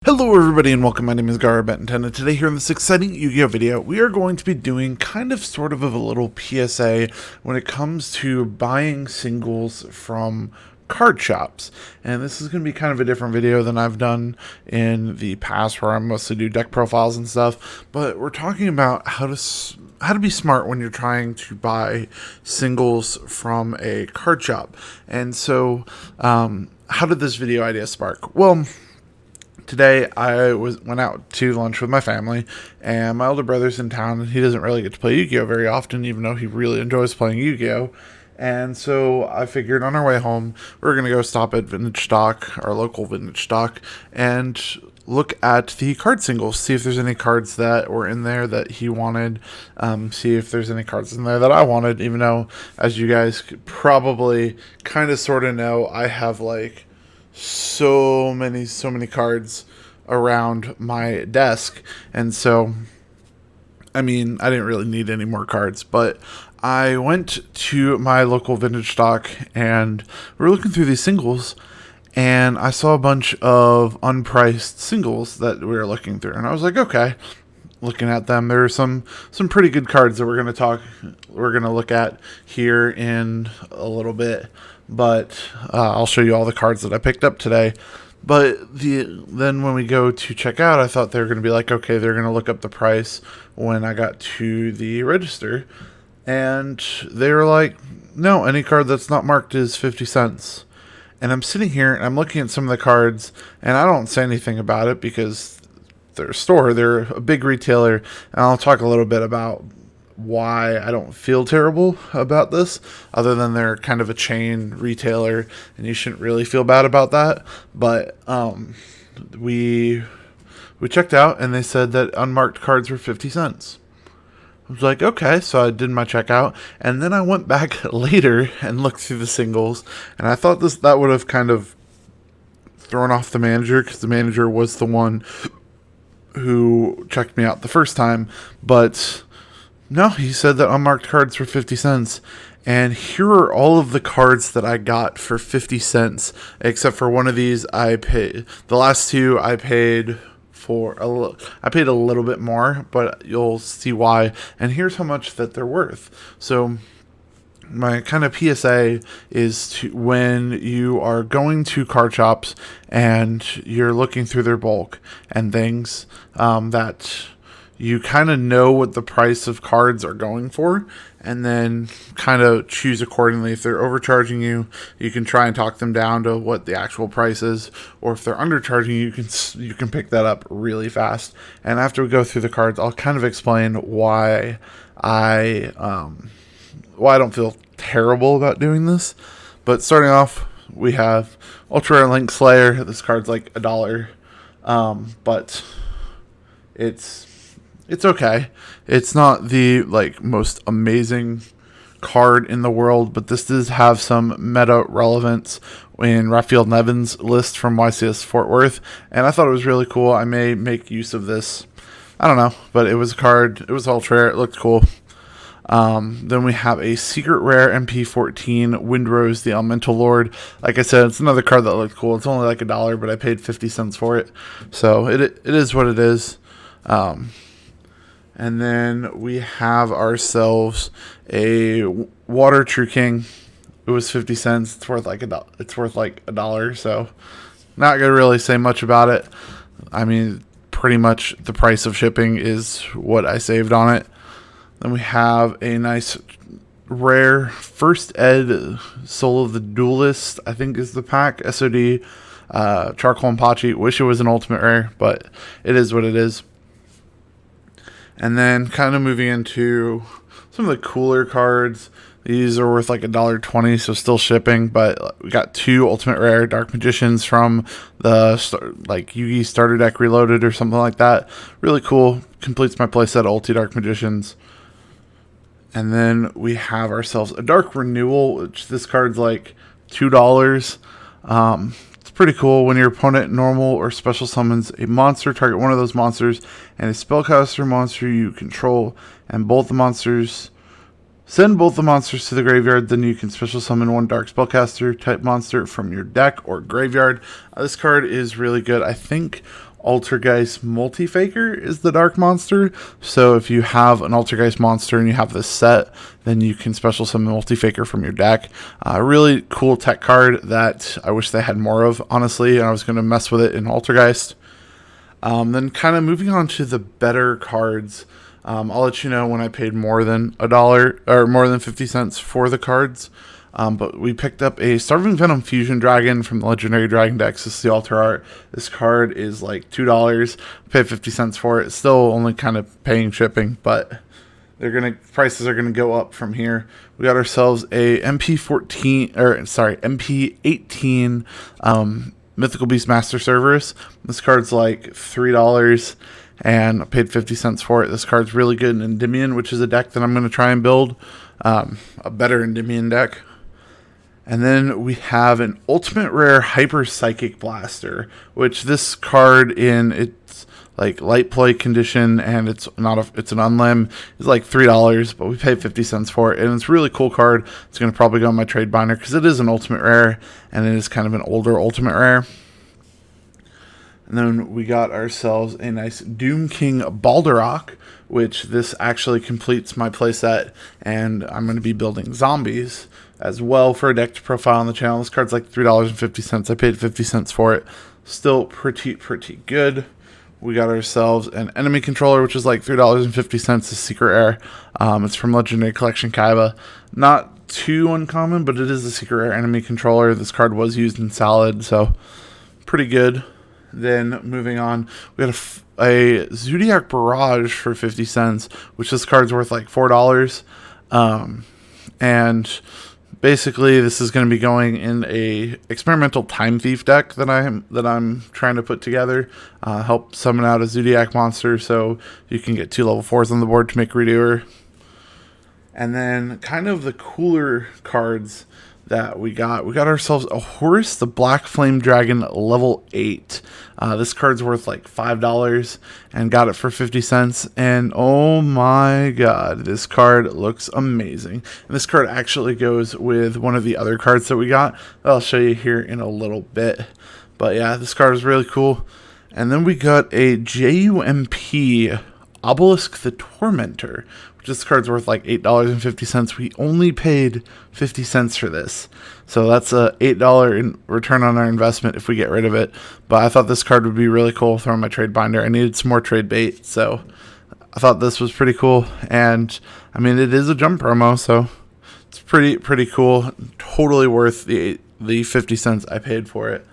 Hello everybody and welcome, my name is GaaraOfBentonYGO, and today here in this exciting Yu-Gi-Oh video, we are going to be doing kind of sort of a little PSA when it comes to buying singles from card shops. And this is going to be kind of a different video than I've done in the past where I mostly do deck profiles and stuff, but we're talking about how to be smart when you're trying to buy singles from a card shop. And so, how did this video idea spark? Well, today I went out to lunch with my family, and my older brother's in town, and he doesn't really get to play Yu-Gi-Oh very often, even though he really enjoys playing Yu-Gi-Oh. And so I figured on our way home, we are going to go stop at Vintage Stock, our local Vintage Stock, and look at the card singles, see if there's any cards that were in there that he wanted, see if there's any cards in there that I wanted, even though, as you guys probably kind of sort of know, I have like so many cards around my desk, and so I mean, I didn't really need any more cards, but I went to my local Vintage Stock and we were looking through these singles, and I saw a bunch of unpriced singles that we were looking through, and I was like, okay. Looking at them, there are some pretty good cards that we're going to look at here in a little bit, but I'll show you all the cards that I picked up today. But then when we go to check out, I thought they were going to be like, okay, they're going to look up the price when I got to the register, and they were like, no, any card that's not marked is 50 cents. And I'm sitting here and I'm looking at some of the cards, and I don't say anything about it because their store, they're a big retailer, and I'll talk a little bit about why I don't feel terrible about this, other than they're kind of a chain retailer and you shouldn't really feel bad about that. But we checked out and they said that unmarked cards were 50 cents. I was like, okay, so I did my checkout, and then I went back later and looked through the singles, and I thought that would have kind of thrown off the manager, because the manager was the one who checked me out the first time, but no, he said that unmarked cards were 50 cents. And here are all of the cards that I got for 50 cents, except for one of these I paid. The last two I paid I paid a little bit more, but you'll see why. And here's how much that they're worth. So my kind of PSA is to, when you are going to card shops and you're looking through their bulk and things, that you kind of know what the price of cards are going for, and then kind of choose accordingly. If they're overcharging you, you can try and talk them down to what the actual price is, or if they're undercharging you, you can pick that up really fast. And after we go through the cards, I'll kind of explain why I don't feel terrible about doing this. But starting off, we have Ultra Rare Link Slayer. This card's like $1, but it's okay. It's not the like most amazing card in the world, but this does have some meta relevance in Raphael Nevin's list from YCS Fort Worth, and I thought it was really cool. I may make use of this. I don't know, but it was a card. It was ultra rare. It looked cool. Then we have a secret rare MP14 Windrose the Elemental Lord. Like I said, it's another card that looked cool. It's only like $1, but I paid 50 cents for it, so it is what it is. And then we have ourselves a Water True King. It was 50 cents. It's worth like $1, so not gonna really say much about it. I mean, pretty much the price of shipping is what I saved on it. Then we have a nice rare First Ed Soul of the Duelist, I think is the pack. SOD Charcoal and Pachi. Wish it was an ultimate rare, but it is what it is. And then kind of moving into some of the cooler cards. These are worth like $1.20, so still shipping, but we got two ultimate rare Dark Magicians from the Yugi starter deck reloaded or something like that. Really cool. Completes my playset Ulti Dark Magicians. And then we have ourselves a Dark Renewal, which this card's like $2. It's pretty cool. When your opponent normal or special summons a monster, target one of those monsters and a spellcaster monster you control, and send both the monsters to the graveyard. Then you can special summon one dark spellcaster type monster from your deck or graveyard. This card is really good. I think Altergeist Multifaker is the Dark Monster. So if you have an Altergeist monster and you have this set, then you can special summon Multifaker from your deck. Really cool tech card that I wish they had more of, honestly, and I was going to mess with it in Altergeist. Then kind of moving on to the better cards. I'll let you know when I paid more than $1 or more than 50 cents for the cards. But we picked up a Starving Venom Fusion Dragon from the Legendary Dragon decks. This is the Alter Art. This card is like $2. Paid 50 cents for it. Still only kind of paying shipping, but prices are gonna go up from here. We got ourselves a MP18 Mythical Beast Master Cerberus. This card's like $3. And I paid 50 cents for it. This card's really good in Endymion, which is a deck that I'm going to try and build. A better Endymion deck. And then we have an Ultimate Rare Hyper Psychic Blaster, which this card in its like light play condition, and it's an unlim, is like $3, but we paid 50 cents for it. And it's a really cool card. It's going to probably go on my trade binder because it is an Ultimate Rare, and it is kind of an older Ultimate Rare. And then we got ourselves a nice Doom King Balderok, which this actually completes my playset, and I'm going to be building zombies as well for a deck to profile on the channel. This card's like $3.50. I paid 50 cents for it. Still pretty good. We got ourselves an Enemy Controller, which is like $3.50, a secret rare. It's from Legendary Collection Kaiba. Not too uncommon, but it is a secret rare Enemy Controller. This card was used in Salad, so pretty good. Then moving on, we got a Zodiac Barrage for 50 cents, which this card's worth like $4. And basically this is going to be going in a experimental Time Thief deck that I'm trying to put together. Help summon out a Zodiac monster so you can get 2 level 4s on the board to make Redoer. And then kind of the cooler cards that we got ourselves a Horus the Black Flame Dragon level 8. This card's worth like $5 and got it for 50 cents. And oh my god, this card looks amazing. And this card actually goes with one of the other cards that we got that I'll show you here in a little bit. But yeah, this card is really cool. And then we got a JUMP Obelisk the Tormentor, which this card's worth like $8.50. We only paid 50 cents for this. So that's a $8 in return on our investment if we get rid of it. But I thought this card would be really cool. Throw in my trade binder. I needed some more trade bait, so I thought this was pretty cool. And I mean, it is a jump promo, so it's pretty cool. Totally worth the 50 cents I paid for it.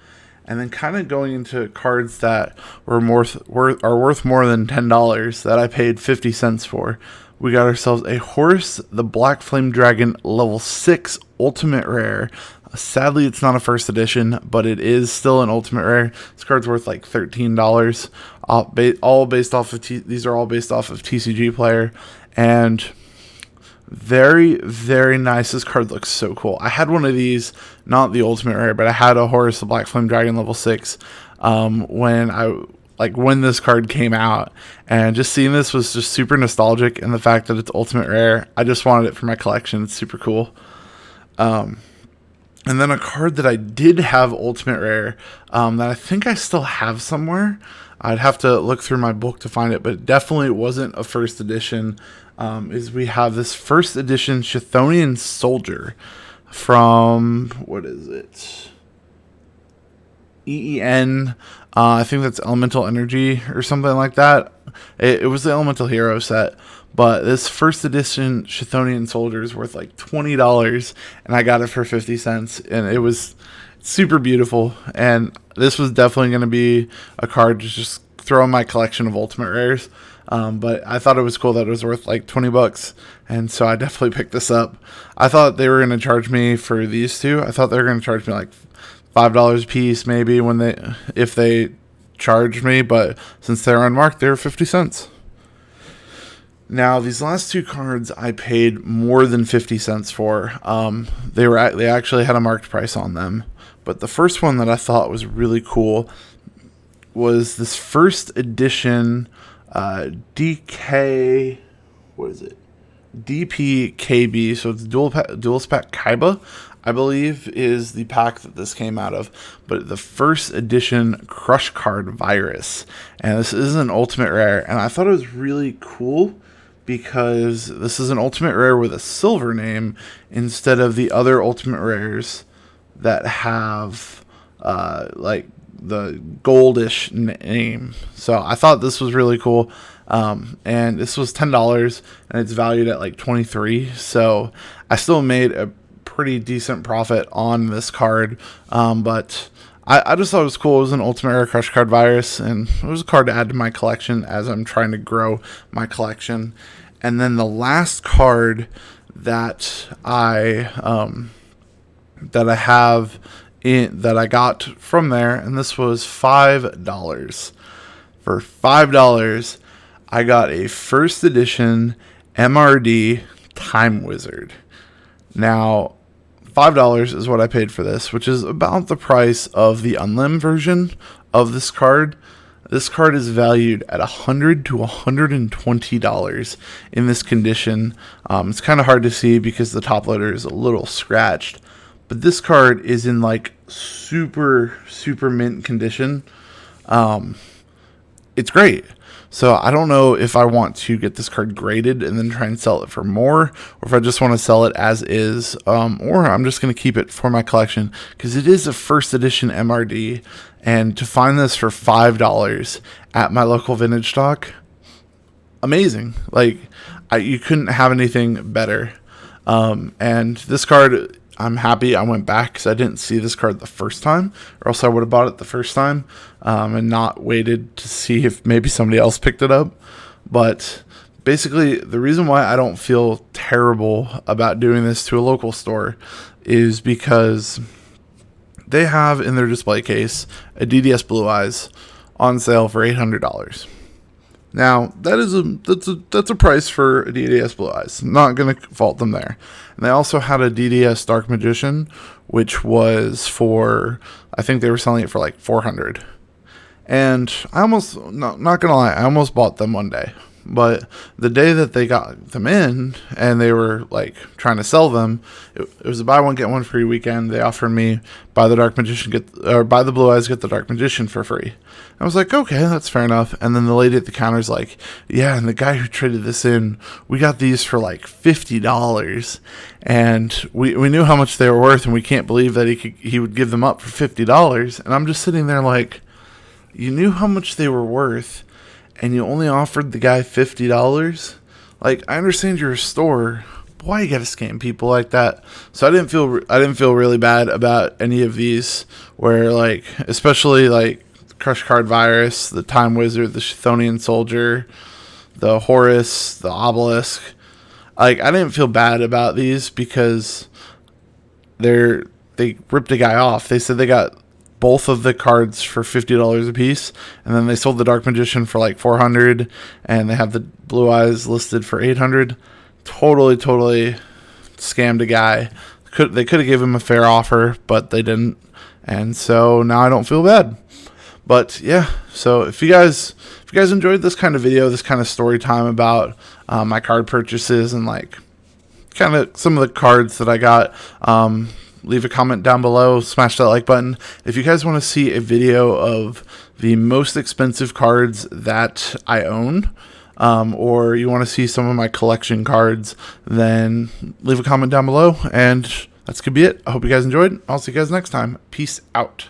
And then kind of going into cards that are worth more than $10 that I paid 50 cents for. We got ourselves a Horus the Black Flame Dragon level 6 Ultimate Rare. Sadly, it's not a first edition, but it is still an Ultimate Rare. This card's worth like $13. All based off of these are all based off of TCG Player, and very nice. This card looks so cool. I had one of these, not the Ultimate Rare, but I had a Horus the Black Flame Dragon level 6 when this card came out, and just seeing this was just super nostalgic. And the fact that it's Ultimate Rare, I just wanted it for my collection. It's super cool. And then a card that I did have Ultimate Rare, that I think I still have somewhere. I'd have to look through my book to find it, but it definitely wasn't a first edition. Is we have this first edition Chthonian Soldier from, what is it? EEN. I think that's Elemental Energy or something like that. It was the Elemental Hero set, but this first edition Chthonian Soldier is worth like $20, and I got it for 50 cents, and it was super beautiful. And this was definitely going to be a card to just throw in my collection of Ultimate Rares. But I thought it was cool that it was worth like $20, and so I definitely picked this up. I thought they were going to charge me for these two. I thought they were going to charge me like $5 a piece maybe if they charged me, but since they're unmarked, they were 50 cents. Now, these last two cards I paid more than 50 cents for. They actually had a marked price on them. But the first one that I thought was really cool was this first edition DK, what is it? DPKB, so it's dual spec Kaiba. I believe, is the pack that this came out of, but the first edition Crush Card Virus. And this is an ultimate rare, and I thought it was really cool because this is an ultimate rare with a silver name instead of the other ultimate rares that have like the goldish name. So I thought this was really cool. And this was $10 and it's valued at like 23. So I still made a pretty decent profit on this card. But I just thought it was cool. It was an ultimate rare Crush Card Virus, and it was a card to add to my collection as I'm trying to grow my collection. And then the last card that I have that I got from there, and this was $5. For $5, I got a first edition MRD Time Wizard. Now, $5 is what I paid for this, which is about the price of the Unlim version of this card. This card is valued at $100 to $120 in this condition. It's kind of hard to see because the top loader is a little scratched, but this card is in like super mint condition. It's great. So I don't know if I want to get this card graded and then try and sell it for more, or if I just want to sell it as is, or I'm just going to keep it for my collection because it is a first edition MRD. And to find this for $5 at my local vintage stock, amazing. Like, you couldn't have anything better. And this card, I'm happy I went back because I didn't see this card the first time, or else I would have bought it the first time and not waited to see if maybe somebody else picked it up. But basically, the reason why I don't feel terrible about doing this to a local store is because they have in their display case a DDS Blue Eyes on sale for $800. Now, that's a price for a DDS Blue Eyes. I'm not going to fault them there. And they also had a DDS Dark Magician, which was for, I think they were selling it for like $400. And I almost, not going to lie, I almost bought them one day. But the day that they got them in and they were like trying to sell them, it was a buy one get one free weekend. They offered me buy the Dark Magician buy the Blue Eyes get the Dark Magician for free. I was like, okay, that's fair enough. And then the lady at the counter is like, yeah, and the guy who traded this in, we got these for like $50, and we knew how much they were worth, and we can't believe that he would give them up for $50. And I'm just sitting there like, you knew how much they were worth, and you only offered the guy $50? Like, I understand you're a store, but why you gotta scam people like that? So I didn't feel really bad about any of these, where like, especially like Crush Card Virus, the Time Wizard, the Chthonian Soldier, the Horus, the Obelisk. Like, I didn't feel bad about these because they ripped a guy off. They said they got both of the cards for $50 a piece, and then they sold the Dark Magician for like $400, and they have the Blue Eyes listed for $800. Totally scammed a guy. They could have given him a fair offer, but they didn't, and so now I don't feel bad. But yeah, so if you guys enjoyed this kind of video, this kind of story time about my card purchases and like kind of some of the cards that I got, leave a comment down below, smash that like button. If you guys want to see a video of the most expensive cards that I own, or you want to see some of my collection cards, then leave a comment down below, and that's gonna be it. I hope you guys enjoyed. I'll see you guys next time. Peace out.